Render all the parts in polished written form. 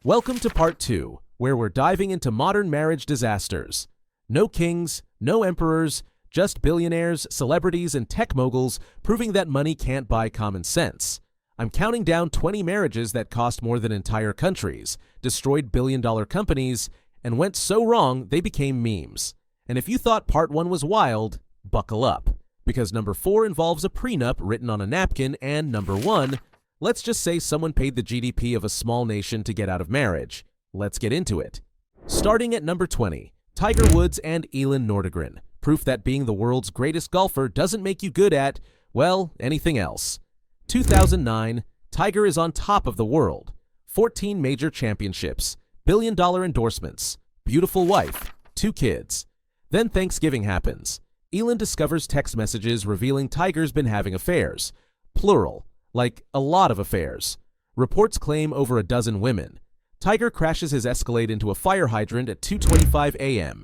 Welcome to part 2, where we're diving into modern marriage disasters. No kings, no emperors, just billionaires, celebrities, and tech moguls proving that money can't buy common sense. I'm counting down 20 marriages that cost more than entire countries, destroyed billion-dollar companies, and went so wrong they became memes. And if you thought part 1 was wild, buckle up, because number 4 involves a prenup written on a napkin, and number 1, let's just say someone paid the GDP of a small nation to get out of marriage. Let's get into it. Starting at number 20, Tiger Woods and Elin Nordegren. Proof that being the world's greatest golfer doesn't make you good at, well, anything else. 2009, Tiger is on top of the world. 14 major championships, billion-dollar endorsements, beautiful wife, 2 kids. Then Thanksgiving happens. Elin discovers text messages revealing Tiger's been having affairs. Plural. Like a lot of affairs. Reports claim over a dozen women. Tiger crashes his Escalade into a fire hydrant at 2:25 a.m.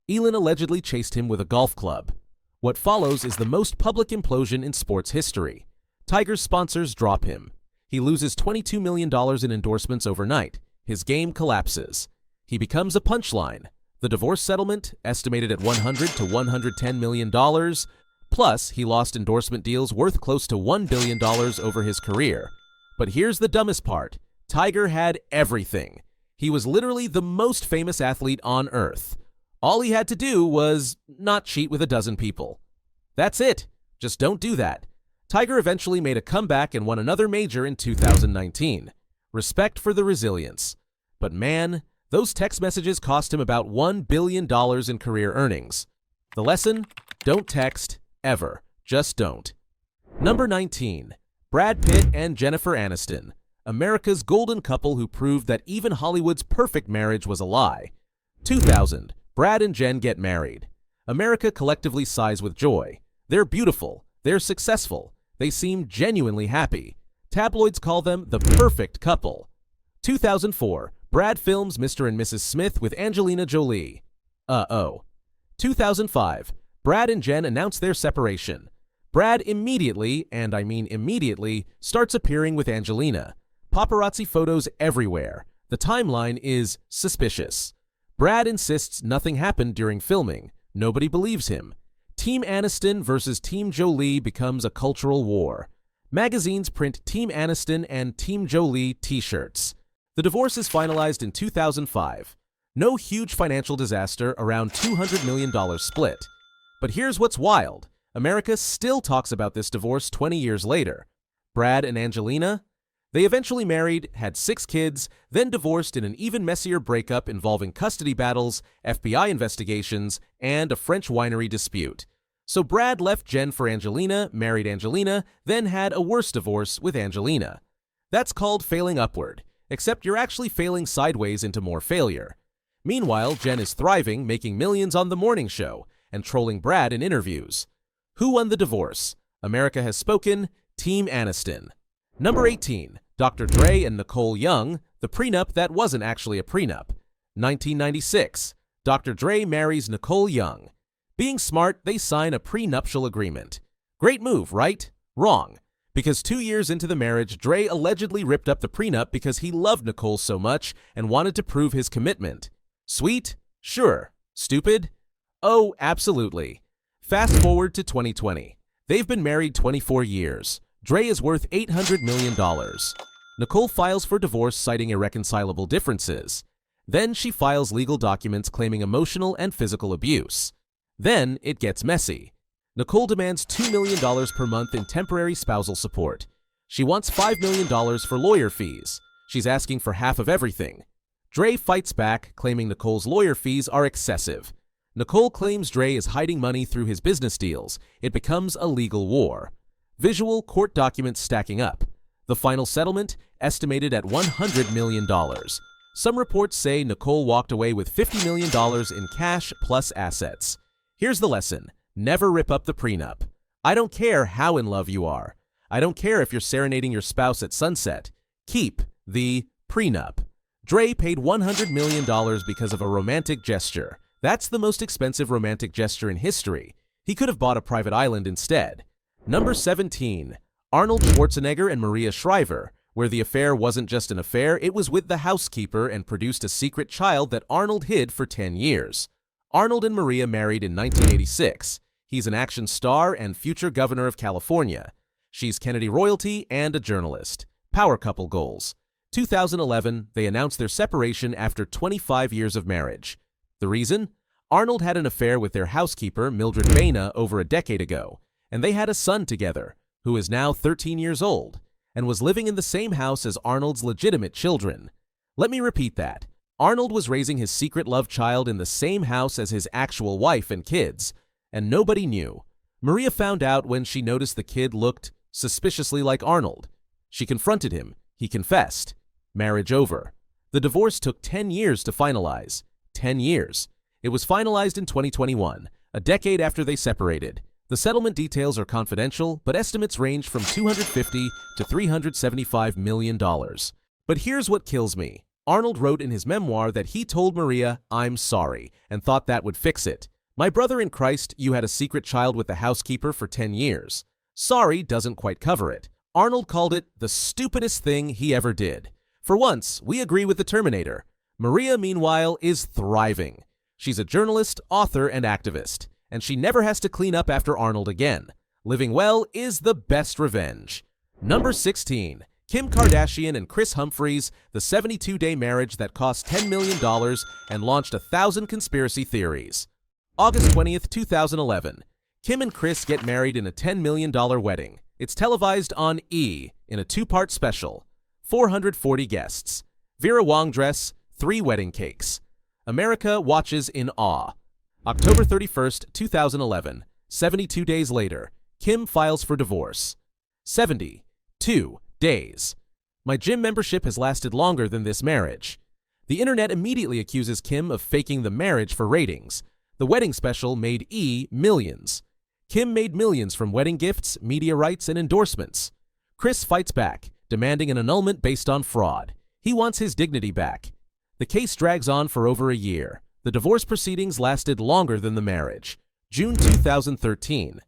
Elin allegedly chased him with a golf club. What follows is the most public implosion in sports history. Tiger's sponsors drop him. He loses $22 million in endorsements overnight. His game collapses. He becomes a punchline. The divorce settlement, estimated at $100 to $110 million, plus, he lost endorsement deals worth close to $1 billion over his career. But here's the dumbest part. Tiger had everything. He was literally the most famous athlete on earth. All he had to do was not cheat with a dozen people. That's it. Just don't do that. Tiger eventually made a comeback and won another major in 2019. Respect for the resilience. But man, those text messages cost him about $1 billion in career earnings. The lesson? Don't text. Ever. Just don't. Number 19. Brad Pitt and Jennifer Aniston. America's golden couple who proved that even Hollywood's perfect marriage was a lie. 2000. Brad and Jen get married. America collectively sighs with joy. They're beautiful. They're successful. They seem genuinely happy. Tabloids call them the perfect couple. 2004. Brad films Mr. and Mrs. Smith with Angelina Jolie. 2005. Brad and Jen announce their separation. Brad immediately, and I mean immediately, starts appearing with Angelina. Paparazzi photos everywhere. The timeline is suspicious. Brad insists nothing happened during filming. Nobody believes him. Team Aniston versus Team Jolie becomes a cultural war. Magazines print Team Aniston and Team Jolie t-shirts. The divorce is finalized in 2005. No huge financial disaster, around $200 million split. But here's what's wild. America still talks about this divorce 20 years later. Brad and Angelina? They eventually married, had 6 kids, then divorced in an even messier breakup involving custody battles, FBI investigations, and a French winery dispute. So Brad left Jen for Angelina, married Angelina, then had a worse divorce with Angelina. That's called failing upward, except you're actually failing sideways into more failure. Meanwhile, Jen is thriving, making millions on The Morning Show, and trolling Brad in interviews. Who won the divorce? America has spoken. Team Aniston. Number 18. Dr. Dre and Nicole Young, the prenup that wasn't actually a prenup. 1996. Dr. Dre marries Nicole Young. Being smart, they sign a prenuptial agreement. Great move, right? Wrong. Because 2 years into the marriage, Dre allegedly ripped up the prenup because he loved Nicole so much and wanted to prove his commitment. Sweet? Sure. Stupid? Oh, absolutely. Fast forward to 2020. They've been married 24 years. Dre is worth $800 million. Nicole files for divorce citing irreconcilable differences. Then she files legal documents claiming emotional and physical abuse. Then it gets messy. Nicole demands $2 million per month in temporary spousal support. She wants $5 million for lawyer fees. She's asking for half of everything. Dre fights back, claiming Nicole's lawyer fees are excessive. Nicole claims Dre is hiding money through his business deals. It becomes a legal war. Visual court documents stacking up. The final settlement, estimated at $100 million. Some reports say Nicole walked away with $50 million in cash plus assets. Here's the lesson. Never rip up the prenup. I don't care how in love you are. I don't care if you're serenading your spouse at sunset. Keep the prenup. Dre paid $100 million because of a romantic gesture. That's the most expensive romantic gesture in history. He could have bought a private island instead. Number 17. Arnold Schwarzenegger and Maria Shriver. where the affair wasn't just an affair, it was with the housekeeper and produced a secret child that Arnold hid for 10 years. Arnold and Maria married in 1986. He's an action star and future governor of California. She's Kennedy royalty and a journalist. Power couple goals. 2011, they announced their separation after 25 years of marriage. The reason? Arnold had an affair with their housekeeper, Mildred Baina, over a decade ago, and they had a son together, who is now 13 years old, and was living in the same house as Arnold's legitimate children. Let me repeat that. Arnold was raising his secret love child in the same house as his actual wife and kids, and nobody knew. Maria found out when she noticed the kid looked suspiciously like Arnold. She confronted him. He confessed. Marriage over. The divorce took 10 years to finalize. 10 years. It was finalized in 2021, a decade after they separated. The settlement details are confidential, but estimates range from $250 to $375 million. But here's what kills me. Arnold wrote in his memoir that he told Maria, "I'm sorry," and thought that would fix it. My brother in Christ, you had a secret child with the housekeeper for 10 years. Sorry doesn't quite cover it. Arnold called it the stupidest thing he ever did. For once, we agree with the Terminator. Maria, meanwhile, is thriving. She's a journalist, author, and activist, and she never has to clean up after Arnold again. Living well is the best revenge. Number 16. Kim Kardashian and Kris Humphries, the 72-day marriage that cost $10 million and launched 1,000 conspiracy theories. August 20th, 2011. Kim and Kris get married in a $10 million wedding. It's televised on E! In a 2-part special. 440 guests. Vera Wang dress, 3 wedding cakes. America watches in awe. October 31st, 2011. 72 days later. Kim files for divorce. 72 days. My gym membership has lasted longer than this marriage. The internet immediately accuses Kim of faking the marriage for ratings. The wedding special made E! Millions. Kim made millions from wedding gifts, media rights, and endorsements. Kris fights back, demanding an annulment based on fraud. He wants his dignity back. The case drags on for over a year. The divorce proceedings lasted longer than the marriage. June 2013.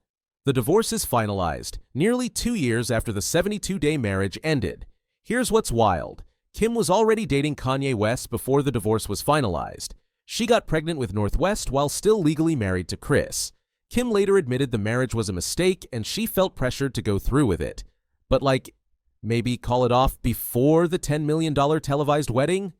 The divorce is finalized, nearly 2 years after the 72-day marriage ended. Here's what's wild. Kim was already dating Kanye West before the divorce was finalized. She got pregnant with Northwest while still legally married to Kris. Kim later admitted the marriage was a mistake and she felt pressured to go through with it. But maybe call it off before the $10 million televised wedding?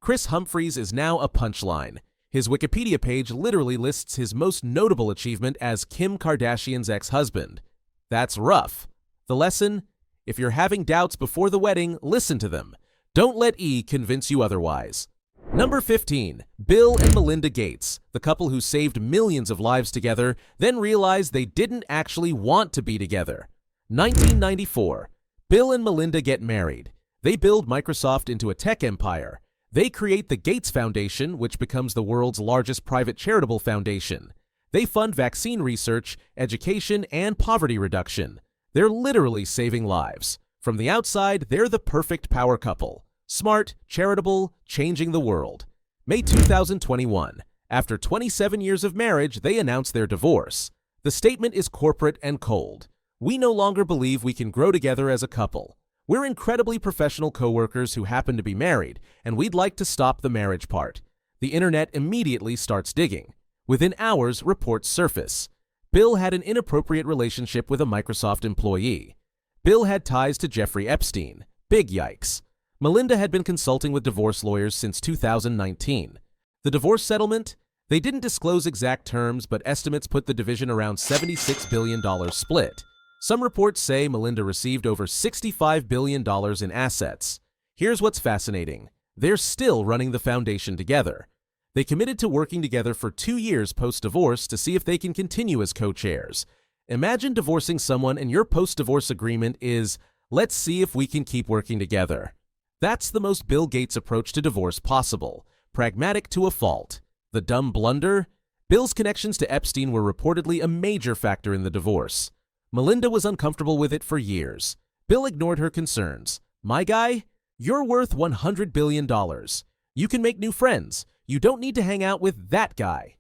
Kris Humphries is now a punchline. His Wikipedia page literally lists his most notable achievement as Kim Kardashian's ex-husband. That's rough. The lesson? If you're having doubts before the wedding, listen to them. Don't let E! Convince you otherwise. Number 15. Bill and Melinda Gates, the couple who saved millions of lives together, then realized they didn't actually want to be together. 1994. Bill and Melinda get married. They build Microsoft into a tech empire. They create the Gates Foundation, which becomes the world's largest private charitable foundation. They fund vaccine research, education, and poverty reduction. They're literally saving lives. From the outside, they're the perfect power couple. Smart, charitable, changing the world. May 2021. After 27 years of marriage, they announce their divorce. The statement is corporate and cold. We no longer believe we can grow together as a couple. We're incredibly professional coworkers who happen to be married, and we'd like to stop the marriage part. The internet immediately starts digging. Within hours, reports surface. Bill had an inappropriate relationship with a Microsoft employee. Bill had ties to Jeffrey Epstein. Big yikes. Melinda had been consulting with divorce lawyers since 2019. The divorce settlement? They didn't disclose exact terms, but estimates put the division around $76 billion split. Some reports say Melinda received over $65 billion in assets. Here's what's fascinating. They're still running the foundation together. They committed to working together for 2 years post-divorce to see if they can continue as co-chairs. Imagine divorcing someone and your post-divorce agreement is, let's see if we can keep working together. That's the most Bill Gates approach to divorce possible. Pragmatic to a fault. The dumb blunder? Bill's connections to Epstein were reportedly a major factor in the divorce. Melinda was uncomfortable with it for years. Bill ignored her concerns. My guy, you're worth $100 billion. You can make new friends. You don't need to hang out with that guy.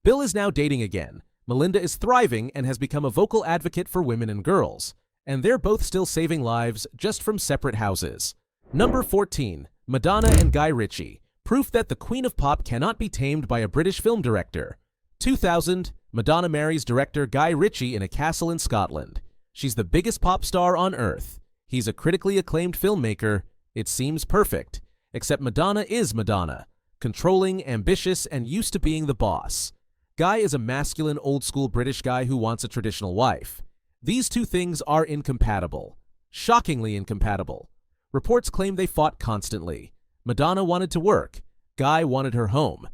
Bill is now dating again. Melinda is thriving and has become a vocal advocate for women and girls. and they're both still saving lives just from separate houses. Number 14. Madonna and Guy Ritchie. Proof that the Queen of Pop cannot be tamed by a British film director. 2000. Madonna marries director Guy Ritchie in a castle in Scotland. She's the biggest pop star on earth. He's a critically acclaimed filmmaker. It seems perfect. Except Madonna is Madonna. Controlling, ambitious, and used to being the boss. Guy is a masculine, old-school British guy who wants a traditional wife. These two things are incompatible. Shockingly incompatible. Reports claim they fought constantly. Madonna wanted to work. Guy wanted her home.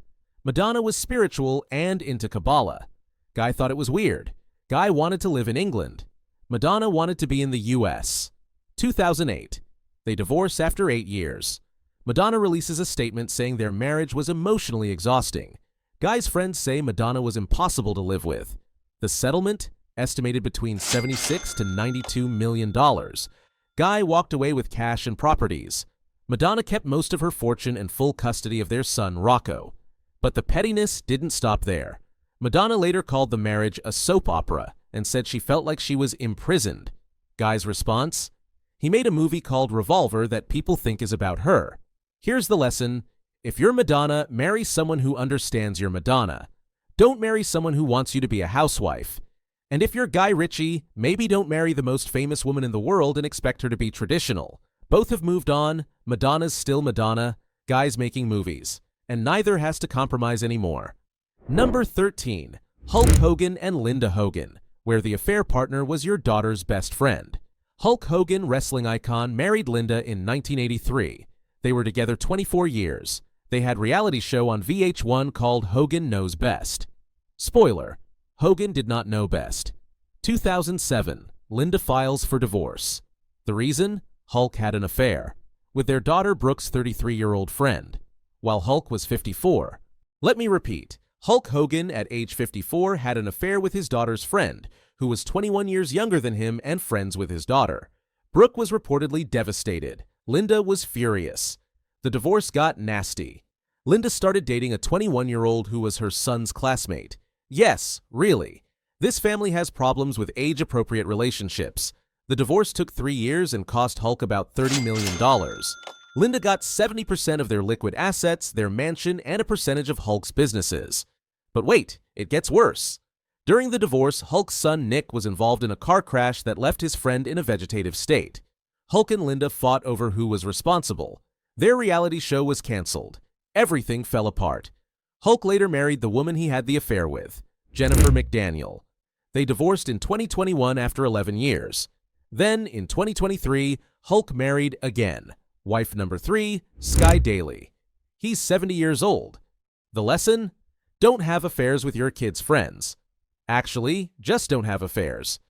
Madonna was spiritual and into Kabbalah. Guy thought it was weird. Guy wanted to live in England. Madonna wanted to be in the US. 2008. They divorce after 8 years. Madonna releases a statement saying their marriage was emotionally exhausting. Guy's friends say Madonna was impossible to live with. The settlement? Estimated between $76 to $92 million. Guy walked away with cash and properties. Madonna kept most of her fortune and full custody of their son, Rocco. But the pettiness didn't stop there. Madonna later called the marriage a soap opera and said she felt like she was imprisoned. Guy's response? He made a movie called Revolver that people think is about her. Here's the lesson. If you're Madonna, marry someone who understands you're Madonna. Don't marry someone who wants you to be a housewife. And if you're Guy Ritchie, maybe don't marry the most famous woman in the world and expect her to be traditional. Both have moved on. Madonna's still Madonna. Guy's making movies. And neither has to compromise anymore. Number 13. Hulk Hogan and Linda Hogan, where the affair partner was your daughter's best friend. Hulk Hogan, wrestling icon, married Linda in 1983. They were together 24 years. They had a reality show on VH1 called Hogan Knows Best. Spoiler, Hogan did not know best. 2007, Linda files for divorce. The reason? Hulk had an affair with their daughter Brooke's 33-year-old friend, while Hulk was 54. Let me repeat, Hulk Hogan at age 54 had an affair with his daughter's friend, who was 21 years younger than him and friends with his daughter. Brooke was reportedly devastated. Linda was furious. The divorce got nasty. Linda started dating a 21-year-old who was her son's classmate. Yes, really. This family has problems with age-appropriate relationships. The divorce took 3 years and cost Hulk about $30 million. Linda got 70% of their liquid assets, their mansion, and a percentage of Hulk's businesses. But wait, it gets worse. During the divorce, Hulk's son Nick was involved in a car crash that left his friend in a vegetative state. Hulk and Linda fought over who was responsible. Their reality show was canceled. Everything fell apart. Hulk later married the woman he had the affair with, Jennifer McDaniel. They divorced in 2021 after 11 years. Then, in 2023, Hulk married again. Wife number 3, Sky Daly. He's 70 years old. The lesson? Don't have affairs with your kids' friends. Actually, just don't have affairs.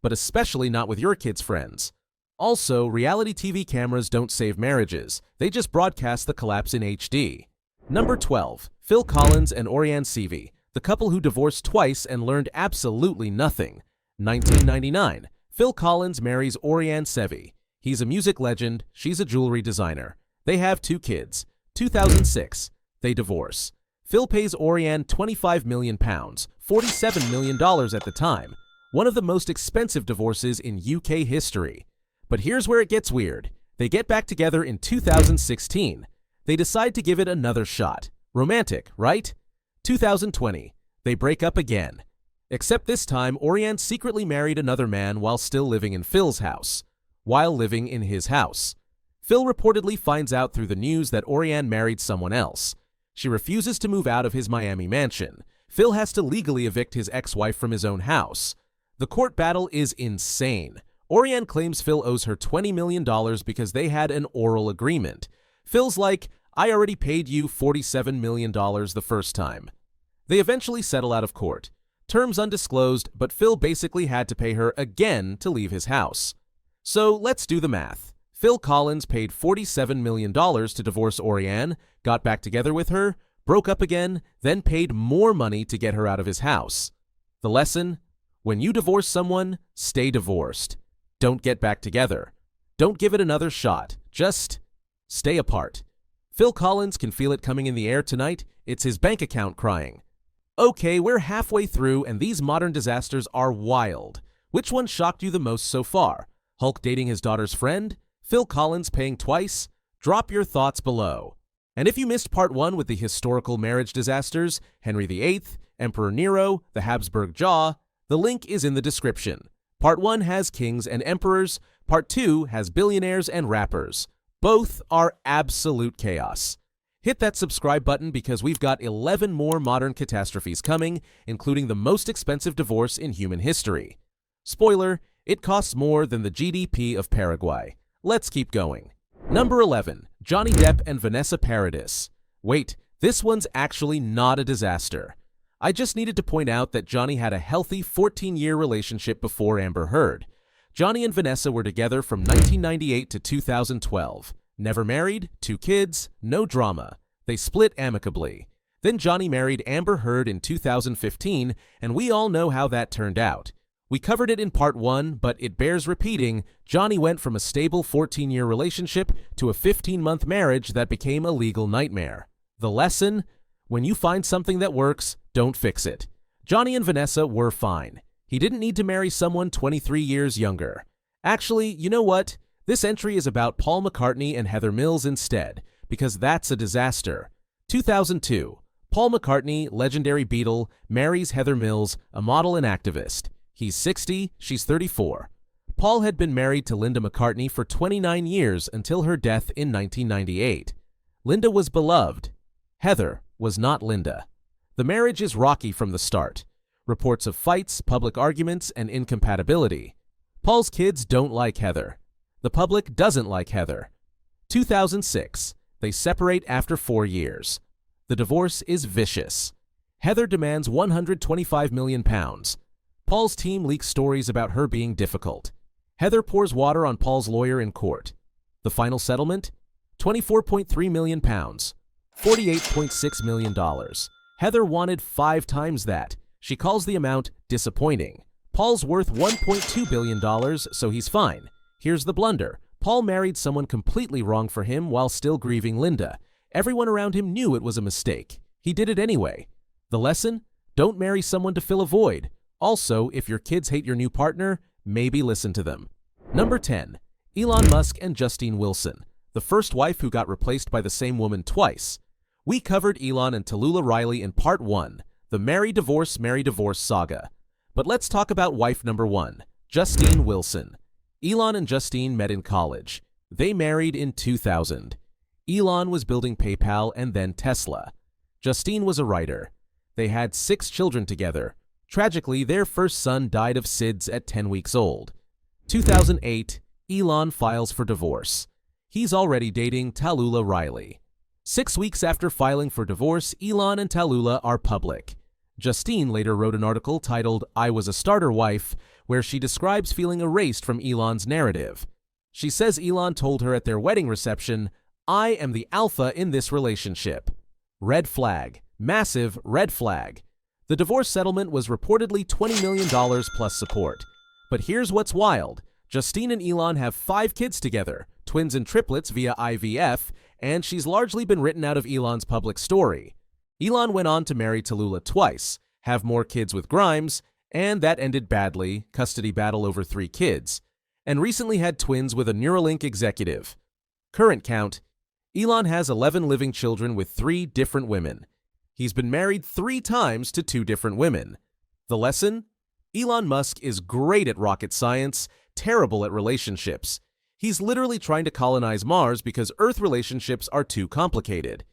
But especially not with your kids' friends. Also, reality TV cameras don't save marriages. They just broadcast the collapse in HD. Number 12. Phil Collins and Orianne Seavey, the couple who divorced twice and learned absolutely nothing. 1999. Phil Collins marries Orianne Seavey. He's a music legend, she's a jewelry designer. They have 2 kids. 2006. They divorce. Phil pays Orianne £25 million, $47 million at the time. One of the most expensive divorces in UK history. But here's where it gets weird. They get back together in 2016. They decide to give it another shot. Romantic, right? 2020. They break up again. Except this time, Orianne secretly married another man while still living in Phil's house. While living in his house. Phil reportedly finds out through the news that Orianne married someone else. She refuses to move out of his Miami mansion. Phil has to legally evict his ex-wife from his own house. The court battle is insane. Orianne claims Phil owes her $20 million because they had an oral agreement. Phil's like, I already paid you $47 million the first time. They eventually settle out of court. Terms undisclosed, but Phil basically had to pay her again to leave his house. So let's do the math. Phil Collins paid $47 million to divorce Orianne, got back together with her, broke up again, then paid more money to get her out of his house. The lesson? When you divorce someone, stay divorced. Don't get back together. Don't give it another shot. Just stay apart. Phil Collins can feel it coming in the air tonight. It's his bank account crying. Okay, we're halfway through and these modern disasters are wild. Which one shocked you the most so far? Hulk dating his daughter's friend? Phil Collins paying twice? Drop your thoughts below. And if you missed part 1 with the historical marriage disasters, Henry VIII, Emperor Nero, the Habsburg Jaw, the link is in the description. Part 1 has kings and emperors, part 2 has billionaires and rappers. Both are absolute chaos. Hit that subscribe button because we've got 11 more modern catastrophes coming, including the most expensive divorce in human history. Spoiler, it costs more than the GDP of Paraguay. Let's keep going. Number 11. Johnny Depp and Vanessa Paradis. Wait, this one's actually not a disaster. I just needed to point out that Johnny had a healthy 14-year relationship before Amber Heard. Johnny and Vanessa were together from 1998 to 2012. Never married, 2 kids, no drama. They split amicably. Then Johnny married Amber Heard in 2015, and we all know how that turned out. We covered it in part 1, but it bears repeating. Johnny went from a stable 14-year relationship to a 15-month marriage that became a legal nightmare. The lesson? When you find something that works, don't fix it. Johnny and Vanessa were fine. He didn't need to marry someone 23 years younger. Actually, you know what? This entry is about Paul McCartney and Heather Mills instead, because that's a disaster. 2002. Paul McCartney, legendary Beatle, marries Heather Mills, a model and activist. He's 60, she's 34. Paul had been married to Linda McCartney for 29 years until her death in 1998. Linda was beloved. Heather was not Linda. The marriage is rocky from the start. Reports of fights, public arguments, and incompatibility. Paul's kids don't like Heather. The public doesn't like Heather. 2006. They separate after 4 years. The divorce is vicious. Heather demands £125 million. Paul's team leaks stories about her being difficult. Heather pours water on Paul's lawyer in court. The final settlement? £24.3 million. $48.6 million. Heather wanted 5 times that. She calls the amount disappointing. Paul's worth $1.2 billion, so he's fine. Here's the blunder. Paul married someone completely wrong for him while still grieving Linda. Everyone around him knew it was a mistake. He did it anyway. The lesson? Don't marry someone to fill a void. Also, if your kids hate your new partner, maybe listen to them. Number 10. Elon Musk and Justine Wilson, the first wife who got replaced by the same woman twice. We covered Elon and Tallulah Riley in part 1, the marry divorce saga. But let's talk about wife number 1, Justine Wilson. Elon and Justine met in college. They married in 2000. Elon was building PayPal and then Tesla. Justine was a writer. They had 6 children together. Tragically, their first son died of SIDS at 10 weeks old. 2008, Elon files for divorce. He's already dating Tallulah Riley. 6 weeks after filing for divorce, Elon and Tallulah are public. Justine later wrote an article titled "I Was a Starter Wife," where she describes feeling erased from Elon's narrative. She says Elon told her at their wedding reception, "I am the alpha in this relationship." Red flag. Massive red flag. The divorce settlement was reportedly $20 million plus support. But here's what's wild. Justine and Elon have 5 kids together, twins and triplets via IVF, and she's largely been written out of Elon's public story. Elon went on to marry Tallulah twice, have more kids with Grimes, and that ended badly, custody battle over 3 kids, and recently had twins with a Neuralink executive. Current count, Elon has 11 living children with 3 different women. He's been married 3 times to 2 different women. The lesson? Elon Musk is great at rocket science, terrible at relationships. He's literally trying to colonize Mars because Earth relationships are too complicated.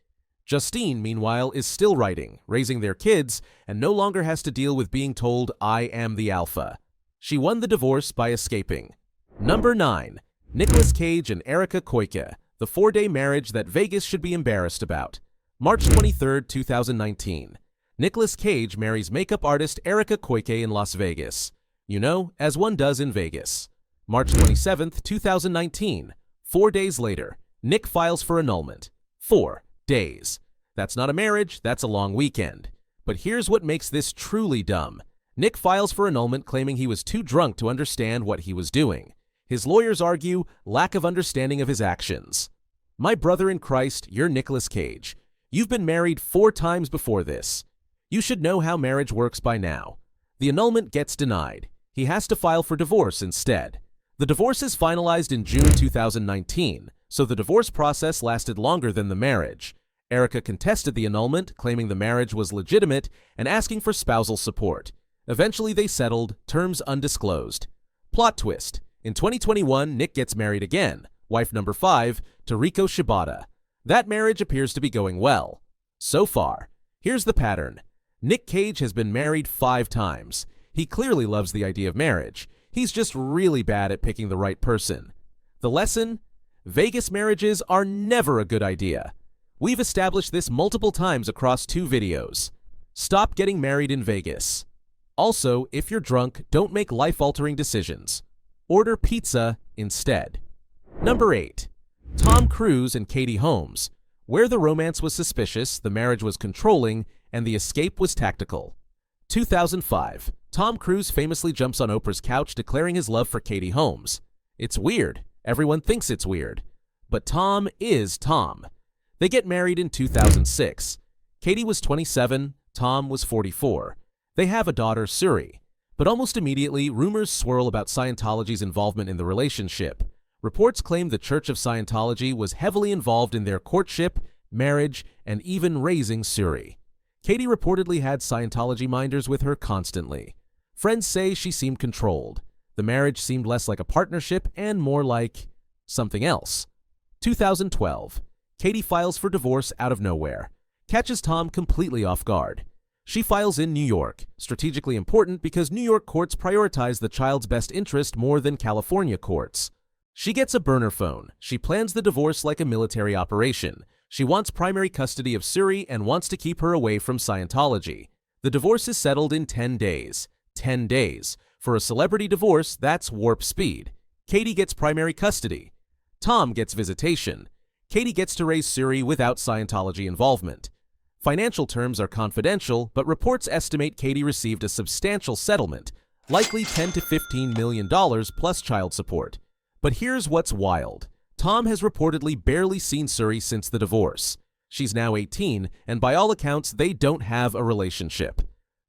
Justine, meanwhile, is still writing, raising their kids, and no longer has to deal with being told, "I am the alpha." She won the divorce by escaping. Number 9. Nicolas Cage and Æ A-XII, the 4-day marriage that Vegas should be embarrassed about. March 23, 2019. Nicolas Cage marries makeup artist Æ A-XII in Las Vegas. You know, as one does in Vegas. March 27, 2019. 4 days later, Nick files for annulment. 4 days. That's not a marriage, that's a long weekend. But here's what makes this truly dumb. Nick files for annulment claiming he was too drunk to understand what he was doing. His lawyers argue lack of understanding of his actions. My brother in Christ, you're Nicolas Cage. You've been married 4 times before this. You should know how marriage works by now. The annulment gets denied. he has to file for divorce instead. The divorce is finalized in June 2019, so the divorce process lasted longer than the marriage. Erica contested the annulment, claiming the marriage was legitimate and asking for spousal support. Eventually they settled, terms undisclosed. Plot twist. In 2021, Nick gets married again, wife number 5, to Riko Shibata. That marriage appears to be going well. So far. Here's the pattern. Nic Cage has been married 5 times. He clearly loves the idea of marriage. He's just really bad at picking the right person. The lesson? Vegas marriages are never a good idea. We've established this multiple times across 2 videos. Stop getting married in Vegas. Also, if you're drunk, don't make life-altering decisions. Order pizza instead. Number 8. Tom Cruise and Katie Holmes. Where the romance was suspicious, the marriage was controlling, and the escape was tactical. 2005. Tom Cruise famously jumps on Oprah's couch declaring his love for Katie Holmes. It's weird. Everyone thinks it's weird. But Tom is Tom. They get married in 2006. Katie was 27, Tom was 44. They have a daughter, Suri. But almost immediately, rumors swirl about Scientology's involvement in the relationship. Reports claim the Church of Scientology was heavily involved in their courtship, marriage, and even raising Suri. Katie reportedly had Scientology minders with her constantly. Friends say she seemed controlled. The marriage seemed less like a partnership and more like something else. 2012. Katie files for divorce out of nowhere. Catches Tom completely off guard. She files in New York, strategically important because New York courts prioritize the child's best interest more than California courts. She gets a burner phone. She plans the divorce like a military operation. She wants primary custody of Suri and wants to keep her away from Scientology. The divorce is settled in 10 days. 10 days. For a celebrity divorce, that's warp speed. Katie gets primary custody. Tom gets visitation. Katie gets to raise Suri without Scientology involvement. Financial terms are confidential, but reports estimate Katie received a substantial settlement, likely $10 to $15 million plus child support. But here's what's wild. Tom has reportedly barely seen Suri since the divorce. She's now 18, and by all accounts, they don't have a relationship.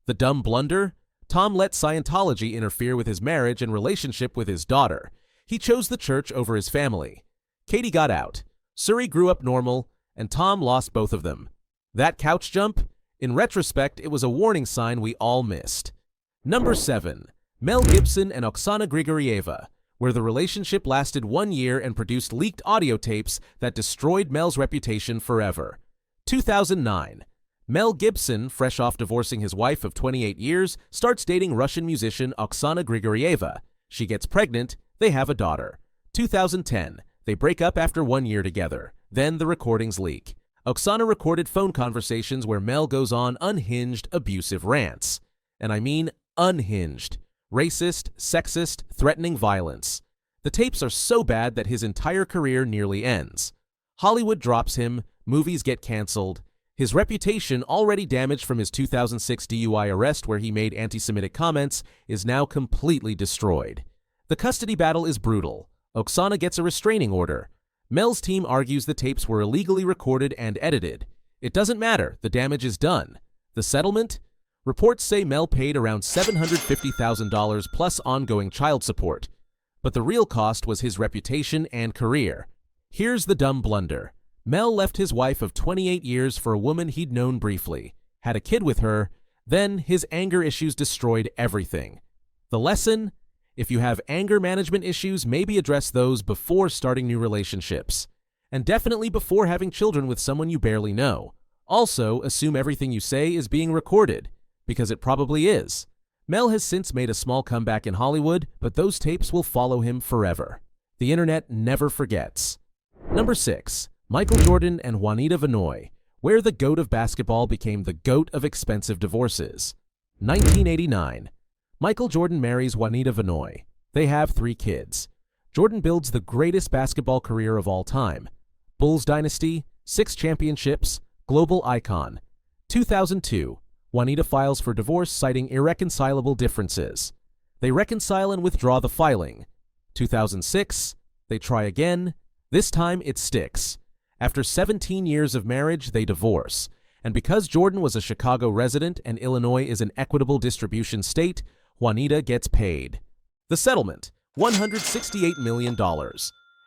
The dumb blunder? Tom let Scientology interfere with his marriage and relationship with his daughter. He chose the church over his family. Katie got out. Suri grew up normal, and Tom lost both of them. That couch jump? In retrospect, it was a warning sign we all missed. Number 7. Mel Gibson and Oksana Grigorieva, where the relationship lasted 1 year and produced leaked audio tapes that destroyed Mel's reputation forever. 2009. Mel Gibson, fresh off divorcing his wife of 28 years, starts dating Russian musician Oksana Grigorieva. She gets pregnant. They have a daughter. 2010. They break up after 1 year together. Then the recordings leak. Oksana recorded phone conversations where Mel goes on unhinged, abusive rants. And I mean unhinged. Racist, sexist, threatening violence. The tapes are so bad that his entire career nearly ends. Hollywood drops him, movies get canceled. His reputation, already damaged from his 2006 DUI arrest where he made anti-Semitic comments, is now completely destroyed. The custody battle is brutal. Oksana gets a restraining order. Mel's team argues the tapes were illegally recorded and edited. It doesn't matter, the damage is done. The settlement? Reports say Mel paid around $750,000 plus ongoing child support. But the real cost was his reputation and career. Here's the dumb blunder. Mel left his wife of 28 years for a woman he'd known briefly, had a kid with her, then his anger issues destroyed everything. The lesson? If you have anger management issues, maybe address those before starting new relationships. And definitely before having children with someone you barely know. Also, assume everything you say is being recorded, because it probably is. Mel has since made a small comeback in Hollywood, but those tapes will follow him forever. The internet never forgets. Number 6. Michael Jordan and Juanita Vinoy, where the GOAT of basketball became the GOAT of expensive divorces. 1989. Michael Jordan marries Juanita Vinoy. They have 3 kids. Jordan builds the greatest basketball career of all time. Bulls dynasty, 6 championships, global icon. 2002. Juanita files for divorce citing irreconcilable differences. They reconcile and withdraw the filing. 2006. They try again. This time it sticks. After 17 years of marriage, they divorce. And because Jordan was a Chicago resident and Illinois is an equitable distribution state, Juanita gets paid. The settlement, $168 million.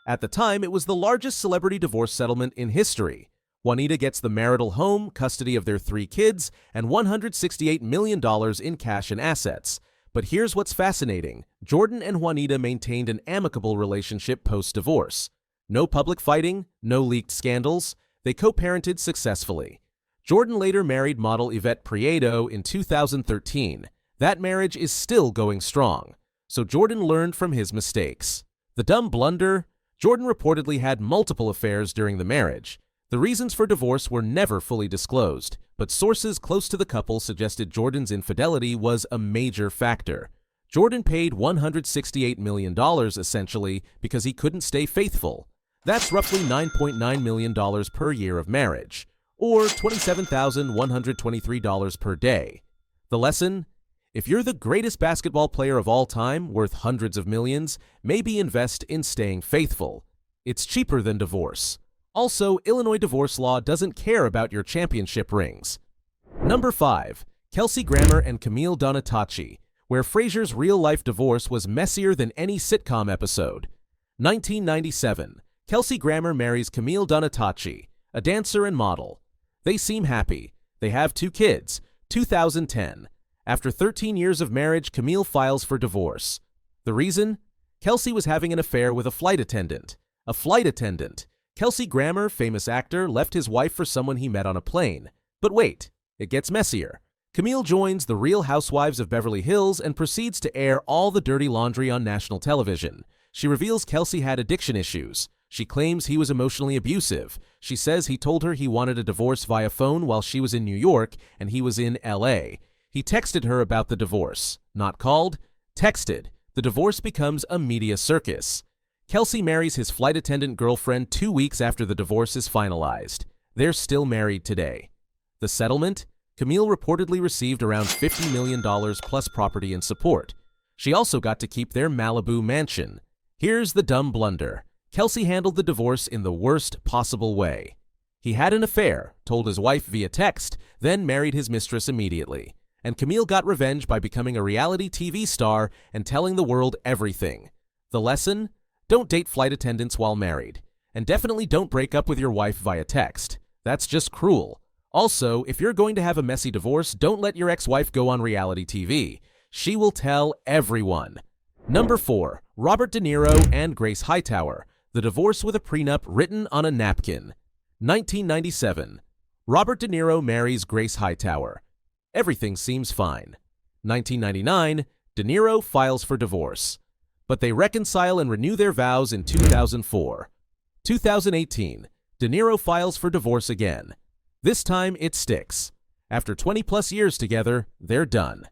At the time, it was the largest celebrity divorce settlement in history. Juanita gets the marital home, custody of their 3 kids, and $168 million in cash and assets. But here's what's fascinating. Jordan and Juanita maintained an amicable relationship post-divorce. No public fighting, no leaked scandals. They co-parented successfully. Jordan later married model Yvette Prieto in 2013. That marriage is still going strong. So Jordan learned from his mistakes. The dumb blunder? Jordan reportedly had multiple affairs during the marriage. The reasons for divorce were never fully disclosed, but sources close to the couple suggested Jordan's infidelity was a major factor. Jordan paid $168 million essentially because he couldn't stay faithful. That's roughly $9.9 million per year of marriage, or $27,123 per day. The lesson? If you're the greatest basketball player of all time, worth hundreds of millions, maybe invest in staying faithful. It's cheaper than divorce. Also, Illinois divorce law doesn't care about your championship rings. Number 5. Kelsey Grammer and Camille Donatacci, where Frasier's real-life divorce was messier than any sitcom episode. 1997. Kelsey Grammer marries Camille Donatacci, a dancer and model. They seem happy. They have 2 kids. 2010. After 13 years of marriage, Camille files for divorce. The reason? Kelsey was having an affair with a flight attendant. A flight attendant. Kelsey Grammer, famous actor, left his wife for someone he met on a plane. But wait, it gets messier. Camille joins the Real Housewives of Beverly Hills and proceeds to air all the dirty laundry on national television. She reveals Kelsey had addiction issues. She claims he was emotionally abusive. She says he told her he wanted a divorce via phone while she was in New York and he was in LA. He texted her about the divorce. Not called, texted. The divorce becomes a media circus. Kelsey marries his flight attendant girlfriend 2 weeks after the divorce is finalized. They're still married today. The settlement? Camille reportedly received around $50 million plus property and support. She also got to keep their Malibu mansion. Here's the dumb blunder. Kelsey handled the divorce in the worst possible way. He had an affair, told his wife via text, then married his mistress immediately. And Camille got revenge by becoming a reality TV star and telling the world everything. The lesson? Don't date flight attendants while married. And definitely don't break up with your wife via text. That's just cruel. Also, if you're going to have a messy divorce, don't let your ex-wife go on reality TV. She will tell everyone. Number 4. Robert De Niro and Grace Hightower. The divorce with a prenup written on a napkin. 1997. Robert De Niro marries Grace Hightower. Everything seems fine. 1999. De Niro files for divorce. But they reconcile and renew their vows in 2004. 2018. De Niro files for divorce again. This time it sticks. After 20-plus years together, they're done.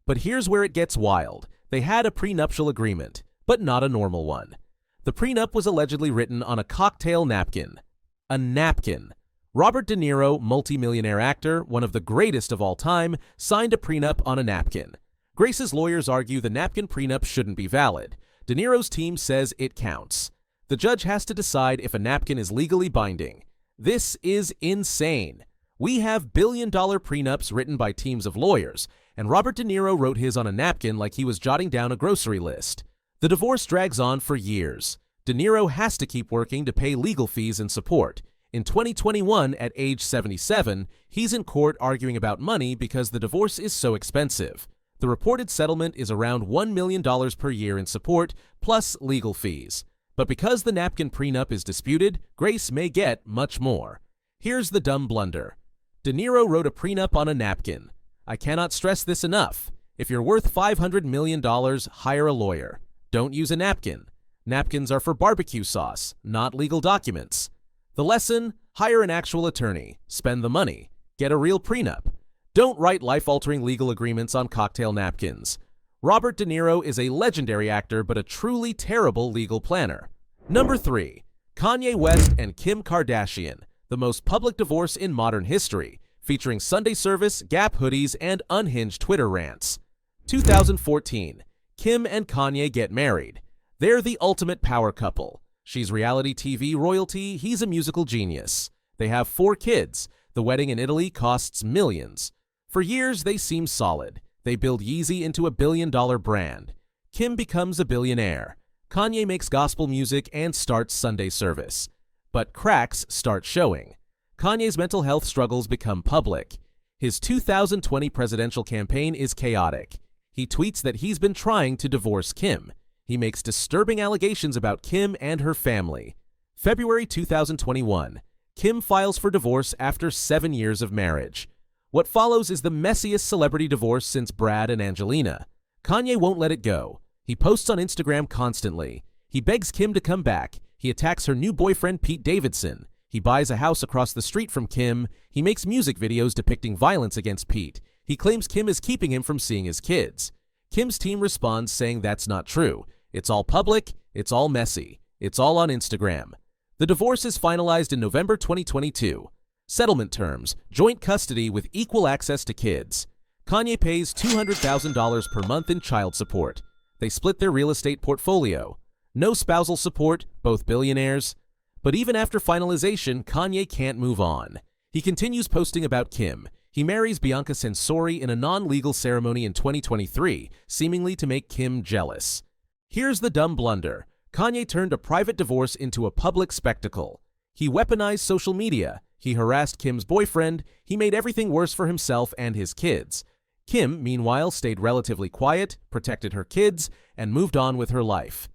But here's where it gets wild. They had a prenuptial agreement, but not a normal one. The prenup was allegedly written on a cocktail napkin. A napkin. Robert De Niro, multimillionaire actor, one of the greatest of all time, signed a prenup on a napkin. Grace's lawyers argue the napkin prenup shouldn't be valid. De Niro's team says it counts. The judge has to decide if a napkin is legally binding. This is insane. We have billion-dollar prenups written by teams of lawyers, and Robert De Niro wrote his on a napkin like he was jotting down a grocery list. The divorce drags on for years. De Niro has to keep working to pay legal fees and support. In 2021, at age 77, he's in court arguing about money because the divorce is so expensive. The reported settlement is around $1 million per year in support, plus legal fees. But because the napkin prenup is disputed, Grace may get much more. Here's the dumb blunder. De Niro wrote a prenup on a napkin. I cannot stress this enough. If you're worth $500 million, hire a lawyer. Don't use a napkin. Napkins are for barbecue sauce, not legal documents. The lesson? Hire an actual attorney. Spend the money. Get a real prenup. Don't write life-altering legal agreements on cocktail napkins. Robert De Niro is a legendary actor but a truly terrible legal planner. Number 3. Kanye West and Kim Kardashian, the most public divorce in modern history, featuring Sunday service, Gap hoodies, and unhinged Twitter rants. 2014. Kim and Kanye get married. They're the ultimate power couple. She's reality TV royalty, he's a musical genius. They have 4 kids. The wedding in Italy costs millions. For years, they seem solid. They build Yeezy into a billion-dollar brand. Kim becomes a billionaire. Kanye makes gospel music and starts Sunday service. But cracks start showing. Kanye's mental health struggles become public. His 2020 presidential campaign is chaotic. He tweets that he's been trying to divorce Kim. He makes disturbing allegations about Kim and her family. February 2021. Kim files for divorce after 7 years of marriage. What follows is the messiest celebrity divorce since Brad and Angelina. Kanye won't let it go. He posts on Instagram constantly. He begs Kim to come back. He attacks her new boyfriend Pete Davidson. He buys a house across the street from Kim. He makes music videos depicting violence against Pete. He claims Kim is keeping him from seeing his kids. Kim's team responds saying that's not true. It's all public. It's all messy. It's all on Instagram. The divorce is finalized in November 2022. Settlement terms: joint custody with equal access to kids. Kanye pays $200,000 per month in child support. They split their real estate portfolio. No spousal support, both billionaires. But even after finalization, Kanye can't move on. He continues posting about Kim. He marries Bianca Censori in a non-legal ceremony in 2023, seemingly to make Kim jealous. Here's the dumb blunder. Kanye turned a private divorce into a public spectacle. He weaponized social media. He harassed Kim's boyfriend. He made everything worse for himself and his kids. Kim, meanwhile, stayed relatively quiet, protected her kids, and moved on with her life.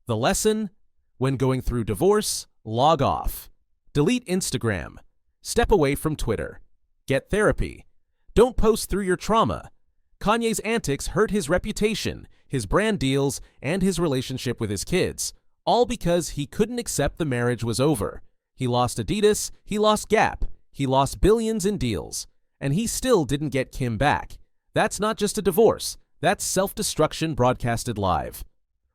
The lesson? When going through divorce, log off. Delete Instagram. Step away from Twitter. Get therapy. Don't post through your trauma. Kanye's antics hurt his reputation, his brand deals, and his relationship with his kids, all because he couldn't accept the marriage was over. He lost Adidas, he lost Gap, he lost billions in deals, and he still didn't get Kim back. That's not just a divorce, that's self-destruction broadcasted live.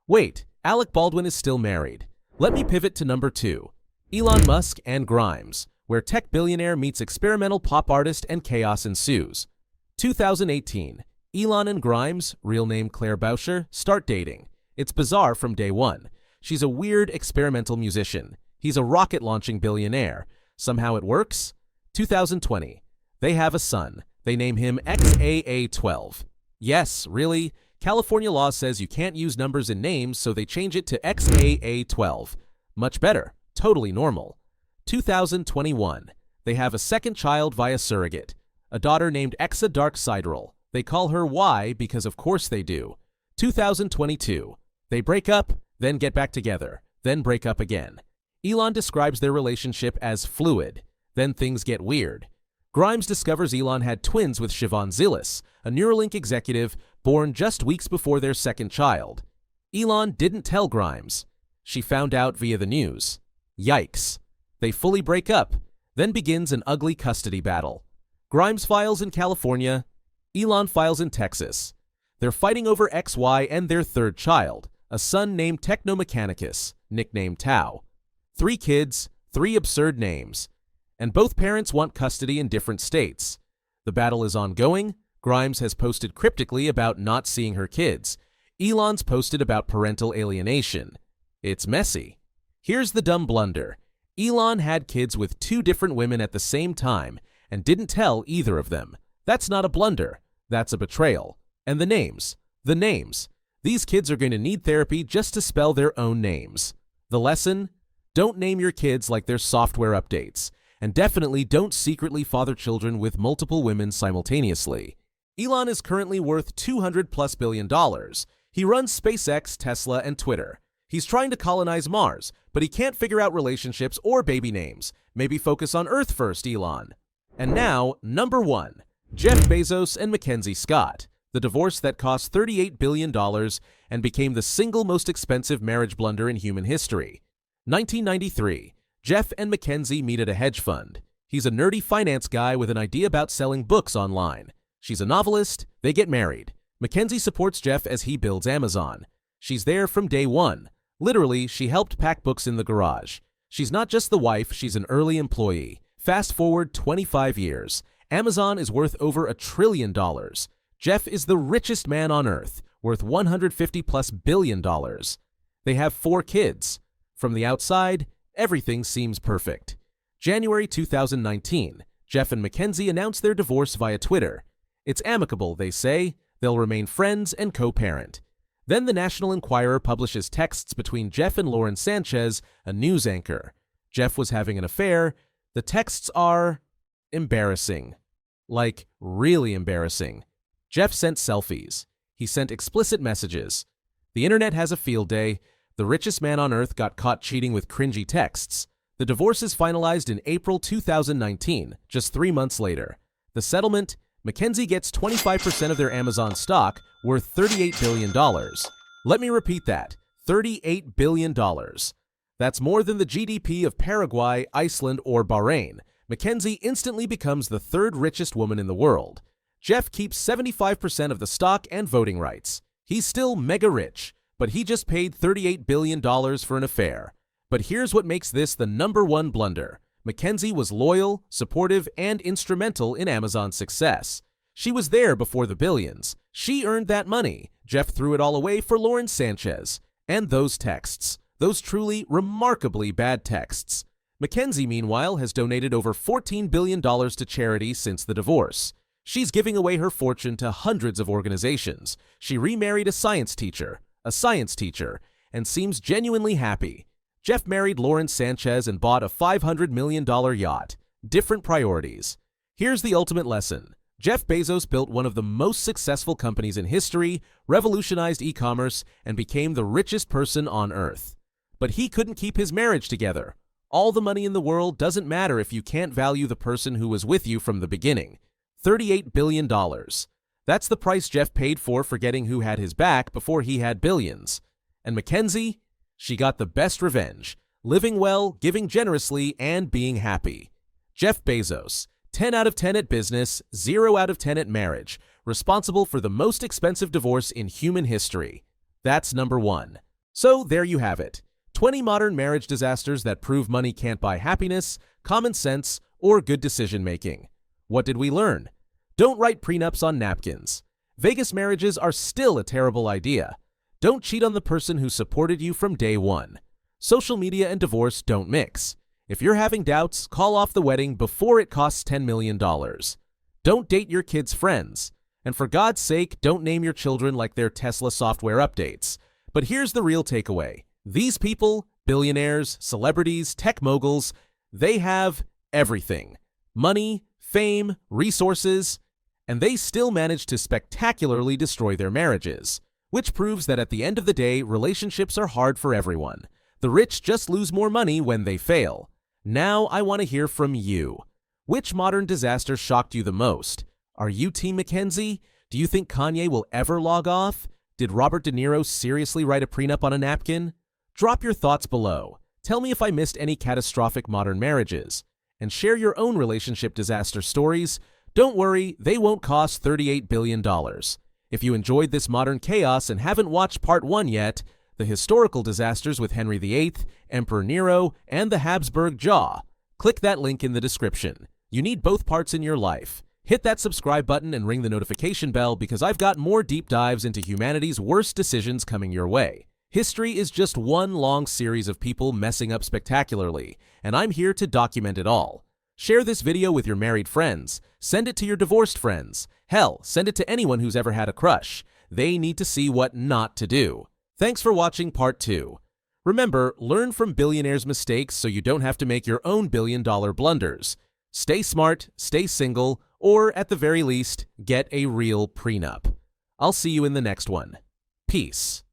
Wait, Alec Baldwin is still married. Let me pivot to number 2, Elon Musk and Grimes, where tech billionaire meets experimental pop artist and chaos ensues. 2018, Elon and Grimes, real name Claire Boucher, start dating. It's bizarre from day one. She's a weird experimental musician. He's a rocket-launching billionaire. Somehow it works. 2020. They have a son. They name him XAA-XII. Yes, really? California law says you can't use numbers in names, so they change it to XAA-XII. Much better. Totally normal. 2021. They have a second child via surrogate. A daughter named Æ-XII Dark Sideral. They call her Y because of course they do. 2022. They break up, then get back together, then break up again. Elon describes their relationship as fluid. Then things get weird. Grimes discovers Elon had twins with Siobhan Zilis, a Neuralink executive born just weeks before their second child. Elon didn't tell Grimes. She found out via the news. Yikes. They fully break up. Then begins an ugly custody battle. Grimes files in California. Elon files in Texas. They're fighting over XY and their third child, a son named Technomechanicus, nicknamed Tao. 3 kids, 3 absurd names. And both parents want custody in different states. The battle is ongoing. Grimes has posted cryptically about not seeing her kids. Elon's posted about parental alienation. It's messy. Here's the dumb blunder. Elon had kids with 2 different women at the same time and didn't tell either of them. That's not a blunder. That's a betrayal. And the names. The names. These kids are going to need therapy just to spell their own names. The lesson? Don't name your kids like they're software updates. And definitely don't secretly father children with multiple women simultaneously. Elon is currently worth $200+ billion. He runs SpaceX, Tesla, and Twitter. He's trying to colonize Mars, but he can't figure out relationships or baby names. Maybe focus on Earth first, Elon. And now, number 1, Jeff Bezos and Mackenzie Scott, the divorce that cost $38 billion and became the single most expensive marriage blunder in human history. 1993, Jeff and Mackenzie meet at a hedge fund. He's a nerdy finance guy with an idea about selling books online. She's a novelist. They get married. Mackenzie supports Jeff as he builds Amazon. She's there from day one. Literally, she helped pack books in the garage. She's not just the wife, she's an early employee. Fast forward 25 years. Amazon is worth over $1 trillion. Jeff is the richest man on earth, worth $150+ billion. They have 4 kids. From the outside, everything seems perfect. January 2019, Jeff and Mackenzie announce their divorce via Twitter. It's amicable, they say. They'll remain friends and co-parent. Then the National Enquirer publishes texts between Jeff and Lauren Sanchez, a news anchor. Jeff was having an affair. The texts are embarrassing. Like, really embarrassing. Jeff sent selfies. He sent explicit messages. The internet has a field day. The richest man on earth got caught cheating with cringy texts. The divorce is finalized in April 2019, just 3 months later. The settlement: Mackenzie gets 25% of their Amazon stock, worth $38 billion. Let me repeat that, $38 billion. That's more than the GDP of Paraguay, Iceland, or Bahrain. Mackenzie instantly becomes the third richest woman in the world. Jeff keeps 75% of the stock and voting rights. He's still mega rich, but he just paid $38 billion for an affair. But here's what makes this the #1 blunder. Mackenzie was loyal, supportive, and instrumental in Amazon's success. She was there before the billions. She earned that money. Jeff threw it all away for Lauren Sanchez. And those texts. Those truly, remarkably bad texts. Mackenzie, meanwhile, has donated over $14 billion to charity since the divorce. She's giving away her fortune to hundreds of organizations. She remarried a science teacher, and seems genuinely happy. Jeff married Lauren Sanchez and bought a $500 million yacht. Different priorities. Here's the ultimate lesson. Jeff Bezos built one of the most successful companies in history, revolutionized e-commerce, and became the richest person on earth. But he couldn't keep his marriage together. All the money in the world doesn't matter if you can't value the person who was with you from the beginning. $38 billion. That's the price Jeff paid for forgetting who had his back before he had billions. And Mackenzie? She got the best revenge. Living well, giving generously, and being happy. Jeff Bezos. 10 out of 10 at business, 0 out of 10 at marriage. Responsible for the most expensive divorce in human history. That's #1. So there you have it. 20 modern marriage disasters that prove money can't buy happiness, common sense, or good decision-making. What did we learn? Don't write prenups on napkins. Vegas marriages are still a terrible idea. Don't cheat on the person who supported you from day one. Social media and divorce don't mix. If you're having doubts, call off the wedding before it costs $10 million. Don't date your kids' friends. And for God's sake, don't name your children like they're Tesla software updates. But here's the real takeaway. These people, billionaires, celebrities, tech moguls, they have everything. Money, fame, resources, and they still manage to spectacularly destroy their marriages. Which proves that at the end of the day, relationships are hard for everyone. The rich just lose more money when they fail. Now I want to hear from you. Which modern disaster shocked you the most? Are you Team Mackenzie? Do you think Kanye will ever log off? Did Robert De Niro seriously write a prenup on a napkin? Drop your thoughts below. Tell me if I missed any catastrophic modern marriages. And share your own relationship disaster stories. Don't worry, they won't cost $38 billion. If you enjoyed this modern chaos and haven't watched part 1 yet, the historical disasters with Henry VIII, Emperor Niro, and the Habsburg Jaw, click that link in the description. You need both parts in your life. Hit that subscribe button and ring the notification bell because I've got more deep dives into humanity's worst decisions coming your way. History is just one long series of people messing up spectacularly, and I'm here to document it all. Share this video with your married friends. Send it to your divorced friends. Hell, send it to anyone who's ever had a crush. They need to see what not to do. Thanks for watching part 2. Remember, learn from billionaires' mistakes so you don't have to make your own billion-dollar blunders. Stay smart, stay single, or at the very least, get a real prenup. I'll see you in the next one. Peace.